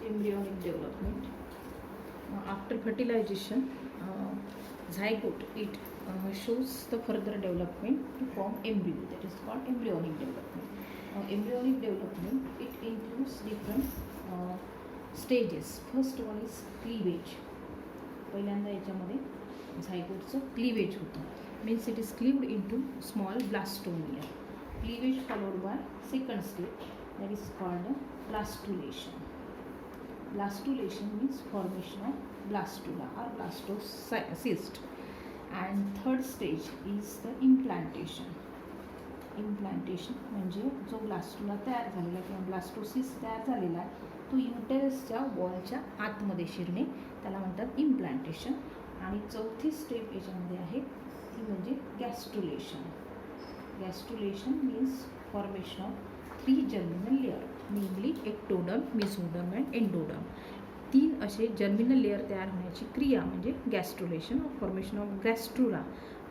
embryonic development. After fertilization, zygote shows the further development to form embryo. That is called embryonic development. Embryonic development, it includes different stages. First one is cleavage. पहिल्यांदा याच्यामध्ये झायगोटचं cleavage होतं. Means it is cleaved into small blastomere. Cleavage followed by second stage, that is called blastulation. Blastulation means formation of blastula or blastocyst. And third stage is the implantation. Implantation म्हणजे जो blastula तयार झालेला किंवा blastocyst तयार झालेला आहे तो युटेरसच्या वॉलच्या आतमध्ये शिरणे, त्याला म्हणतात इम्प्लांटेशन. आणि चौथी स्टेप याच्यामध्ये आहे ती म्हणजे gastrulation. Gastrulation means formation of 3 germinal layer, mainly ectoderm, mesoderm and endoderm. 3 असे जर्मिनल लेअर तयार होण्याची क्रिया म्हणजे gastrulation, formation of gastrula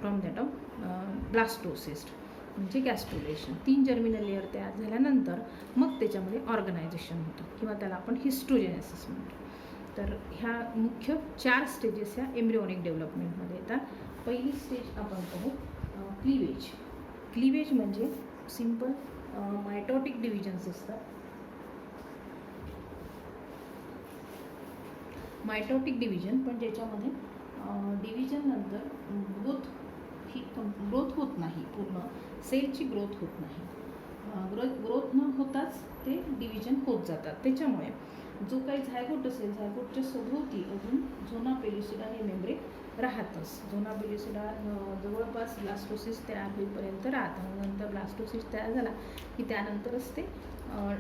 from that of blastocyst म्हणजे गॅस्ट्रुलेशन. 3 जर्मिनल लेअर तयार झाल्यानंतर मग त्याच्यामध्ये ऑर्गनायझेशन होतं किंवा त्याला आपण हिस्ट्रोजेनेसिस म्हणतो. तर ह्या मुख्य 4 स्टेजेस ह्या एम्ब्रिओनिक डेव्हलपमेंटमध्ये येतात. पहिली स्टेज आपण पाहू क्लीवेज. क्लीवेज म्हणजे सिम्पल मायटोटिक डिव्हिजन्स असतात. मायटोटिक डिव्हिजन पण ज्याच्यामध्ये डिव्हिजन नंतर ग्रोथ होत नाही, पूर्ण सेलची ग्रोथ होत नाही. ग्रोथ न होताच ते डिव्हिजन होत जातात. त्याच्यामुळे जो काही झायगोट असेल, झायगोटच्या सभोवती अजून झोना पेल्युसिडा हे मेम्ब्रेन राहतच. झोना पेल्युसिडा जवळपास ब्लास्टोसिस तयार होईपर्यंत राहतं. नंतर ब्लास्टोसिस तयार झाला की त्यानंतरच ते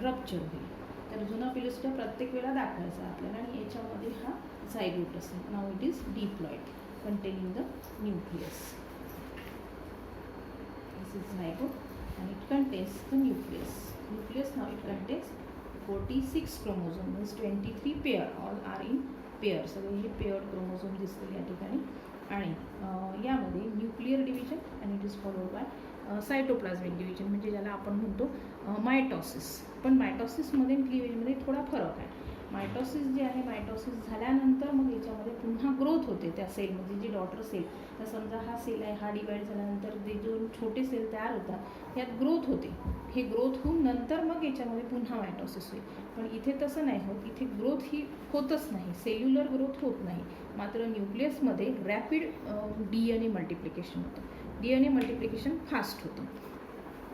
रप्चर होईल. तर झोना पेल्युसिडा प्रत्येक वेळा दाखवायचा आपल्याला. आणि याच्यामध्ये हा झायगोट असेल. Now it is diploid containing the nucleus. This is zygote and it contains the nucleus. Nucleus now it contains 46 chromosome, means 23 pair, all are in pair. सगळे हे पेअर्ड क्रोमोझोम दिसतील या ठिकाणी. आणि यामध्ये न्यूक्लिअर डिव्हिजन आणि it is followed by cytoplasmic division म्हणजे ज्याला आपण म्हणतो मायटॉसिस. पण मायटॉसिसमध्ये क्लिवेजमध्ये थोडा फरक आहे. मायटॉसिस जे आहे, मायटॉसिस झाल्यानंतर मग याच्यामध्ये पुन्हा ग्रोथ होते त्या सेलमध्ये. जी डॉटर सेल, तर समजा हा सेल आहे, हा डिवाईड झाल्यानंतर जे जो छोटे सेल तयार होतात यात ग्रोथ होते. हे ग्रोथ होऊन नंतर मग याच्यामध्ये पुन्हा मायटॉसिस होईल. पण इथे तसं नाही होत. इथे ग्रोथ ही होतच नाही, सेल्युलर ग्रोथ होत नाही. मात्र न्यूक्लियसमध्ये रॅपिड DNA मल्टिप्लिकेशन होतं. DNA मल्टिप्लिकेशन फास्ट होतं.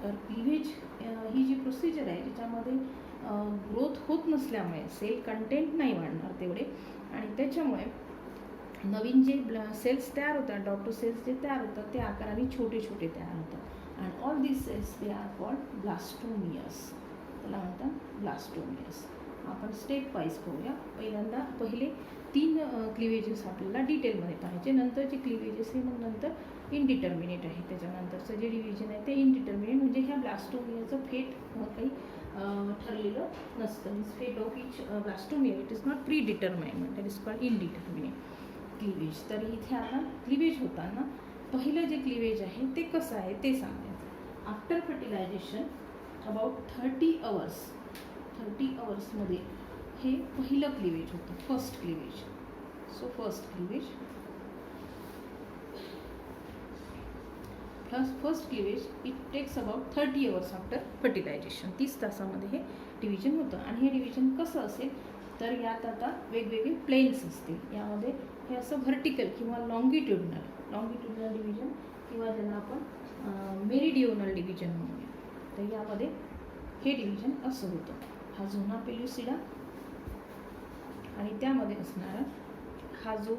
तर क्लिव्हेज ही जी प्रोसिजर आहे ज्याच्यामध्ये ग्रोथ होत नसल्यामुळे सेल कंटेंट नाही वाढणार तेवढे, आणि त्याच्यामुळे नवीन जे सेल्स तयार होतात, डॉटर सेल्स जे तयार होतात ते आकाराने छोटे छोटे तयार होतात. And all these cells they are called blastomeres. त्याला म्हणतात ब्लास्टोमियर्स. आपण स्टेप वाईज पाहूया. पहिल्यांदा पहिले 3 क्लिवेजेस आपल्याला डिटेलमध्ये पाहायचे. नंतरचे क्लिवेजेस हे मग नंतर इनडिटर्मिनेट आहे. त्याच्यानंतरचं जे डिव्हिजन आहे ते इनडिटर्मिनेट म्हणजे ह्या ब्लास्टोमियरचं फेट काही ठरलेलं नसतं. मीन्स फेट of each blastomere it is not pre determined, that is called indeterminate cleavage. तर इथे आता क्लिवेज होताना पहिलं जे क्लिवेज आहे ते कसं आहे ते सांगायचं. आफ्टर फर्टिलायझेशन अबाउट 30 आवर्समध्ये हे पहिलं क्लिवेज होतं, first cleavage. So first cleavage it takes about 30 hours after fertilization. 30 तासामध्ये हे डिव्हिजन होतं. आणि हे डिव्हिजन कसं असेल तर यात आता वेगवेगळे प्लेन्स असतील. यामध्ये हे असं व्हर्टिकल किंवा लॉंगिट्युडिनल डिव्हिजन किंवा ज्यांना आपण मेरिडिओनल डिव्हिजन म्हणूया. तर यामध्ये हे डिव्हिजन असं होतं. हा झोना पेल्युसिडा आणि त्यामध्ये असणारा हा जो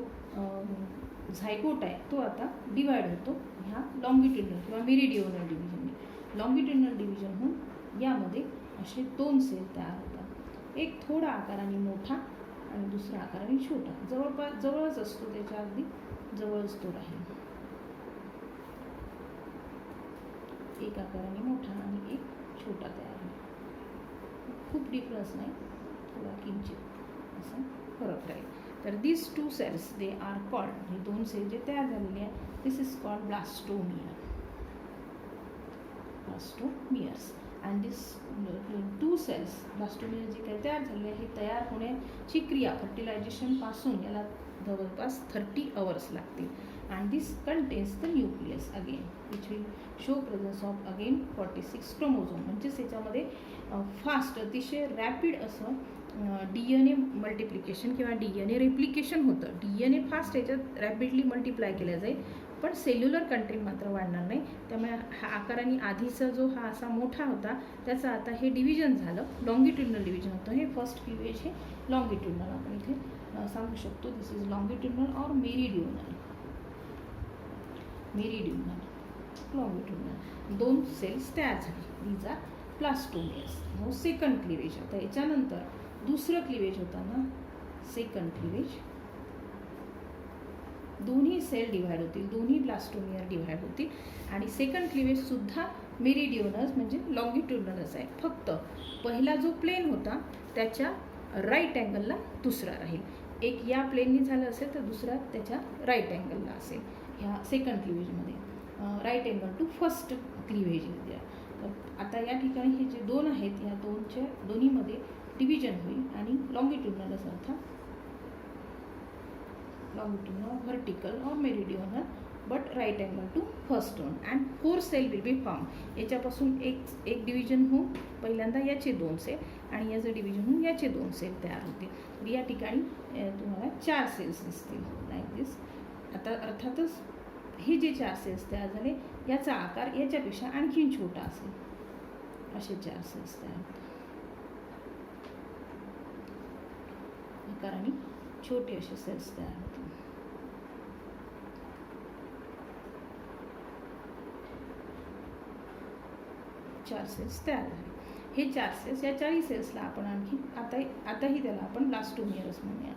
झायगोट आहे तो आता डिवाइड होतो ह्या लॉंगिट्युडिनल किंवा मेरिडिओनल डिव्हिजनने. लॉंगिट्युडिनल डिव्हिजन होऊन यामध्ये असे 2 सेल तयार होतात. एक थोडा आकाराने मोठा आणि दुसरा आकाराने छोटा. जवळच असतो, त्याच्या अगदी जवळच तो राहील. एक आकाराने मोठा आणि एक छोटा तयार होईल. खूप डिफरन्स नाही, थोडा किंचित असा फरक राहील. तर this 2 cells they are called, हे 2 सेल जे तयार झालेले आहेत this is called blastomeres. And this 2 cells blastomere जे काही तयार झाले आहे तयार होण्याची क्रिया फर्टिलायझेशनपासून याला जवळपास 30 hours लागतील. And this contains the nucleus again which will show presence of again 46 chromosome. म्हणजेच त्याच्यामध्ये फास्ट अतिशय रॅपिड असं DNA मल्टिप्लिकेशन किंवा DNA रेप्लिकेशन होतं. DNA फास्ट याच्यात रॅपिडली मल्टिप्लाय केल्या जाईल पण सेल्युलर कंटेंट मात्र वाढणार नाही. त्यामुळे हा आकाराने आधीचा जो हा असा मोठा होता त्याचा आता हे डिव्हिजन झालं, लॉंगिट्युडनल डिव्हिजन होतं. हे फर्स्ट क्लिवेज हे लॉंगिट्युडनल आपण इथे सांगू शकतो. This is longitudinal or meridional. Longitudinal 2 cells तयार झाले. These are blastomeres. No second cleavage. आता याच्यानंतर दुसरं क्लिवेज होता ना, सेकंड क्लिवेज. दोन्ही सेल डिव्हाइड होतील, दोन्ही ब्लास्टोमियर डिव्हाइड होतील आणि सेकंड क्लिवेजसुद्धा मेरिडिओनस म्हणजे लॉंगिट्युडनलच आहे. फक्त पहिला जो प्लेन होता त्याच्या राईट अँगलला दुसरा राहील. एक या प्लेननी झालं असेल तर दुसरा त्याच्या राईट अँगलला असेल. ह्या सेकंड क्लिवेजमध्ये right angle to first cleavage. तर आता या ठिकाणी हे जे 2 आहेत या दोन्हीमध्ये डिव्हिजन होईल आणि लॉंगिट्युडनलच अर्थात longitudinal, vertical or meridional but right angle to first one and 4 cell will be formed. याच्यापासून एक डिव्हिजन होऊन पहिल्यांदा याचे 2 सेल आणि याचं डिव्हिजन होऊन याचे 2 सेल तयार होतील. तर या ठिकाणी तुम्हाला 4 सेल्स दिसतील लाईक दिस. आता अर्थातच हे जे 4 सेल्स तयार झाले याचा आकार याच्यापेक्षा आणखीन छोटा असेल. असे 4 सेल्स तयार होतात. आकाराने छोटे असे सेल्स तयार होतील. 4 सेल्स तयार झाले. हे 4 सेल्स या 4 सेल्सला आपण आणखी आताही त्याला आपण ब्लास्टोमियर्स म्हणूया.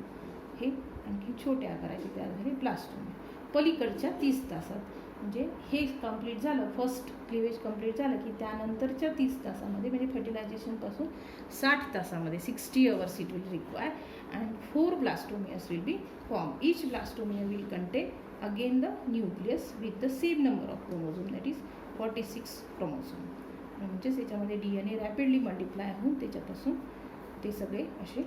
हे आणखी छोट्या आकाराचे तयार झाले ब्लास्टोमियर. पलीकडच्या 30 तासात म्हणजे हे कंप्लीट झालं, फर्स्ट क्लिवेज कंप्लीट झालं की त्यानंतरच्या 30 तासामध्ये म्हणजे फर्टिलायझेशनपासून 60 तासामध्ये 60 hours it will require and 4 blastomeres will be form. Each blastomere will content again the nucleus with the same number of chromosome that is 46 chromosome. म्हणजेच याच्यामध्ये DNA रॅपिडली मल्टिप्लाय होऊन त्याच्यापासून ते सगळे असे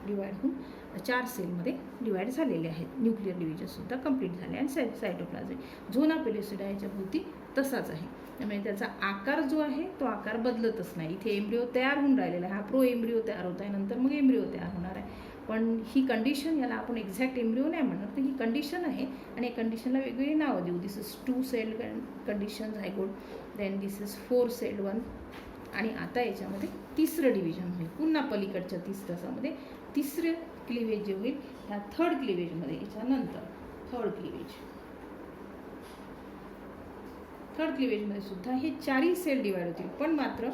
डिवाईड होऊन 4 सेलमध्ये डिवाईड झालेले आहेत. न्यूक्लिअर डिव्हिजनसुद्धा कंप्लीट झाले आणि सायटोप्लाझम झोना पेलिसिडा याच्या भोवती तसाच आहे. त्यामुळे त्याचा आकार जो आहे तो आकार बदलतच नाही. इथे एम्ब्रिओ तयार होऊन राहिलेला आहे. हा प्रो एम्ब्रिओ तयार होत आहे, नंतर मग एम्ब्रिओ तयार होणार आहे. पण ही कंडिशन, याला आपण एक्झॅक्ट एम्ब्रिओ नाही म्हणणार, तर ही कंडिशन आहे आणि या कंडिशनला वेगवेगळी नावं देऊ. This is 2 cell condition zygote, then this is 4 cell 1 आणि आता याच्यामध्ये तिसरं डिव्हिजन होईल. पुन्हा पलीकडच्या 30 तासामध्ये तिसरे क्लिवेज जे होईल ह्या थर्ड क्लिवेजमध्ये. याच्यानंतर थर्ड क्लिवेजमध्ये सुद्धा हे 4 सेल डिवाईड होतील पण मात्र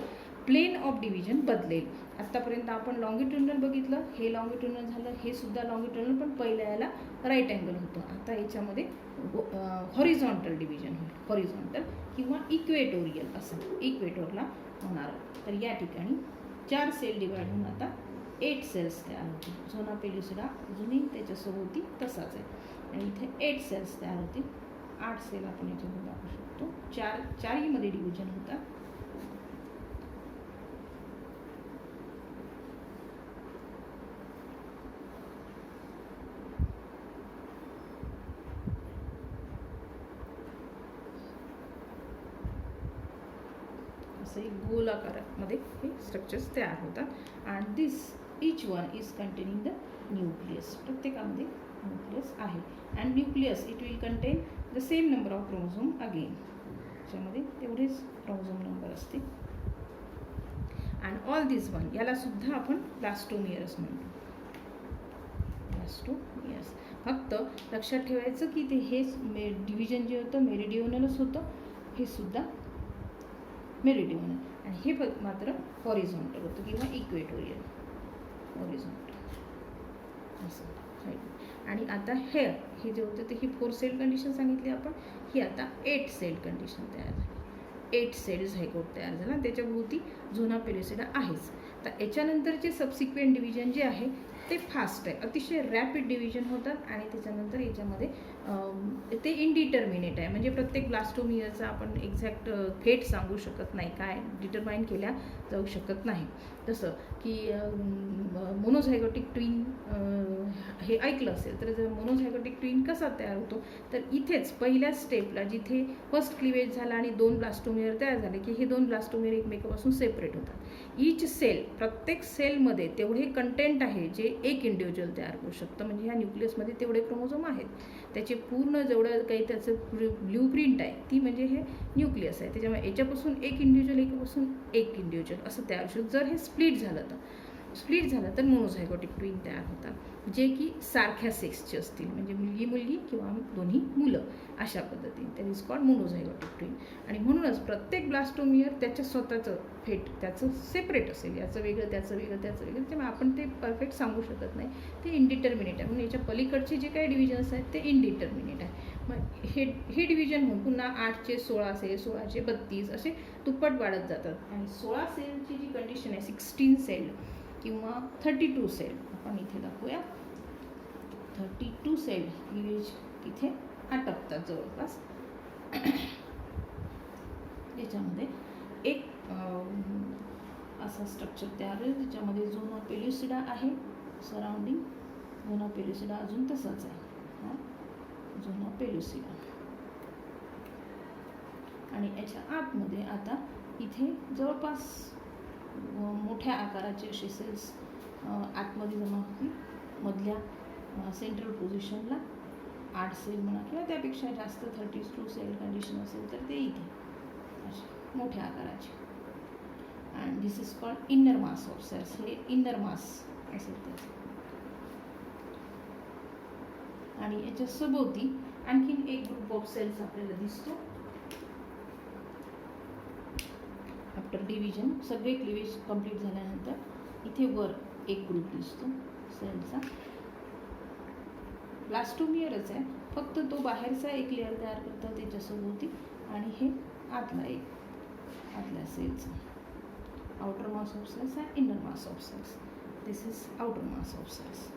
प्लेन ऑफ डिव्हिजन बदलेल. आत्तापर्यंत आपण लॉंगिट्युडनल बघितलं, हे लॉंगिट्युडनल झालं, हे सुद्धा लॉंगिट्युडनल पण पहिल्या याला राईट अँगल होतं. आता याच्यामध्ये हॉरिझॉन्टल डिव्हिजन होईल, हॉरिझॉन्टल किंवा इक्वेटोरियल असं इक्वेटोरला होणार. तर या ठिकाणी 4 सेल डिवाईड होऊन आता 8 सेल्स तयार होतील. झोना पेलिसिडा अजूनही त्याच्यासोबती तसाच आहे आणि इथे 8 सेल्स तयार होतील. 8 सेल आपण याच्यामध्ये दाखवू शकतो. 4मध्ये डिव्हिजन होतात. असे गोल आकारामध्ये हे स्ट्रक्चर्स तयार होतात and this each one is containing the nucleus. प्रत्येकामध्ये न्यूक्लियस आहे and nucleus it will content the same number of chromosome again. त्याच्यामध्ये तेवढेच क्रोमोझोम नंबर असतील अँड ऑल दिस वन याला सुद्धा आपण ब्लास्टोमियर्स म्हणतो. ब्लास्टोमियर्स. फक्त लक्षात ठेवायचं की ते हे डिव्हिजन जे होतं मेरिडिओनलच होतं, हे सुद्धा मेरिडिओनल आणि हे मात्र हॉरिझॉन्टल होतं किंवा इक्वेटोरियल. हॉरिझॉन्टल असं. आणि आता हे जे होतं ते ही 4 सेल कंडिशन सांगितली आपण, ही आता 8 सेल कंडिशन तयार झाली. 8 सेल झायगोट तयार झाला. त्याच्या भोवती झोना पेलिसिडा आहेच. तर याच्यानंतरचे सबसिक्वेंट डिव्हिजन जे आहे ते फास्ट आहे, अतिशय रॅपिड डिव्हिजन होतात आणि त्याच्यानंतर याच्यामध्ये ते इनडिटर्मिनेट आहे. म्हणजे प्रत्येक ब्लास्टोमियरचा आपण एक्झॅक्ट थेट सांगू शकत नाही, काय डिटरमाइन केल्या जाऊ शकत नाही. जसं की मोनोझायगोटिक ट्विन हे ऐकलं असेल तर जर मोनोझायगोटिक ट्विन कसा तयार होतो तर इथेच पहिल्या स्टेपला जिथे फर्स्ट क्लिवेज झाला आणि 2 ब्लास्टोमियर तयार झाले की हे 2 ब्लास्टोमियर एकमेकापासून सेपरेट होतात. ईच सेल, प्रत्येक सेलमध्ये तेवढे कंटेंट आहे जे एक इंडिव्हिज्युअल तयार करू शकतं. म्हणजे ह्या न्यूक्लियसमध्ये तेवढे क्रोमोझोम आहेत, त्याचे पूर्ण जेवढं काही त्याचं ब्ल्यूप्रिंट आहे ती म्हणजे हे न्यूक्लियस आहे. त्याच्यामुळे याच्यापासून एक इंडिव्हिज्युअल असं तयार होऊ शकतं. जर हे स्प्लिट झालं तर मोनोझायगोटिक ट्विन तयार होतात जे की सारख्या सेक्सचे असतील, म्हणजे मुलगी किंवा दोन्ही मुलं अशा पद्धतीने. That is called monozygotic twin. आणि म्हणूनच प्रत्येक ब्लास्टोमियर त्याचं स्वतःचं त्याचं सेपरेट असेल, याचं वेगळं त्याचं वेगळं त्यामुळे आपण ते परफेक्ट सांगू शकत नाही, ते इनडिटर्मिनेट आहे. म्हणून याच्या पलीकडचे जे काही डिव्हिजन्स आहेत ते इनडिटर्मिनेट आहे. मग हे डिव्हिजन होऊन पुन्हा 8चे 16 सेल, 16चे 32 असे दुप्पट वाढत जातात. आणि 16 सेलची जी कंडिशन आहे 16 सेल किंवा 32 सेल, आपण इथे दाखवूया. 32 सेल क्लिवेज तिथे आटपतात जवळपास. याच्यामध्ये एक असा स्ट्रक्चर तयार होईल ज्याच्यामध्ये झोना पेल्युसिडा आहे सराउंडिंग. झोना पेल्युसिडा अजून तसाच आहे, हा झोना पेल्युसिडा. आणि याच्या आतमध्ये आता इथे जवळपास मोठ्या आकाराचे असे सेल्स आतमध्ये जमा होतील. मधल्या सेंट्रल पोझिशनला 8 सेल म्हणा किंवा त्यापेक्षा जास्त 32 सेल कंडिशन असेल तर ते इथे असे मोठ्या आकाराचे. And this is called inner mass of cells. हे इनर मास असेल त्याचं. आणि याच्या सभोवती आणखीन एक ग्रुप ऑफ सेल्स आपल्याला दिसतो. आफ्टर डिव्हिजन सगळे क्लिवेज कंप्लीट झाल्यानंतर इथे वर एक ग्रुप दिसतो सेलचा. ब्लास्टोमियरच आहे, फक्त तो बाहेरचा एक लेअर तयार करतो त्याच्यासोबती आणि हे आतल्या सेलचा. Outer mass of cells and inner mass of cells. This is outer mass of cells.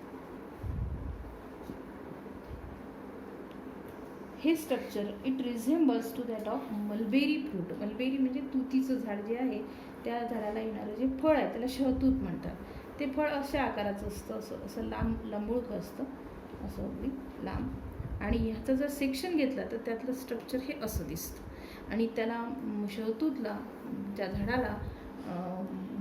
हे structure it resembles to that of mulberry fruit. Mulberry म्हणजे तुतीचं झाड जे आहे त्या झाडाला येणारं जे फळ आहे त्याला शहतूत म्हणतात. ते फळ अशा आकाराचं असतं, असं लांबुळक असतं, असं अगदी लांब. आणि ह्याचं जर सेक्शन घेतलं तर त्यातलं स्ट्रक्चर हे असं दिसतं. आणि त्याला शहतूतला त्या झाडाला